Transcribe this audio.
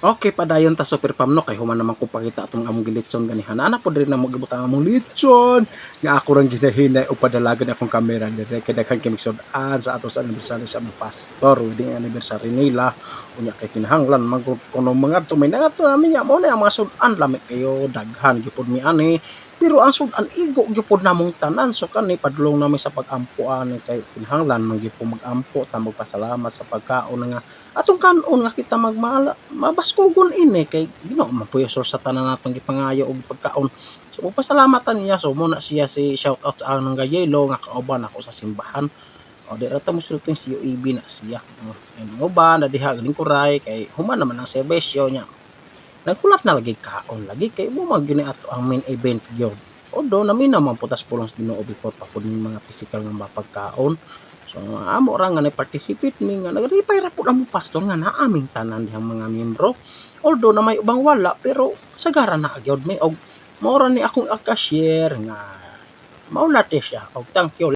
Okay padayon ta super pam no kay human naman ko pakita atong among gilitson ganihan. Ana pod rin na mo gibutang among litson nga ako rang ginahinay o padalagan akong kamera dire kay daghan kay migsud-an sa ato sa anibersaryo sa among pastor, wedding anniversary nila. Unya kay kinahanglan man gud kuno mangadto may nangadto nami nya mao na ang mga sud-an lami kayo daghan gyud mi ani. Pero ang sud-an igo gyud pod namong tanan so kani padulong nami sa pag-ampo ani kay kinahanglan man gyud po mag-ampo ta magpasalamat sa pagkaon nga atong kanon nga kita mabaskugon ini kay Ginoo man po yung source sa tanan natong gipangayo og pagkaon. So magpasalamatan niya so muna siya si shout out sa anong gayelo nga kauban ako sa simbahan. O di ra ta mosulting si UAB na siya. Ang uban na diha galing kuray kay human naman ang serbisyo niya. Nagkulat na lagi kaon lagi kay mo man gyud ni ato ang main event gyud. Although nami naman putas pulong sa Ginoo before pa pud mga physical nga mapagkaon. So amo ra nga nag-participate mi nga nagripay ra pud ang pastor nga naa aming tanan dihang mga miyembro. Although na may ubang wala pero sagara na gyud mi og mao ra ni akong cashier nga mao na siya og thank you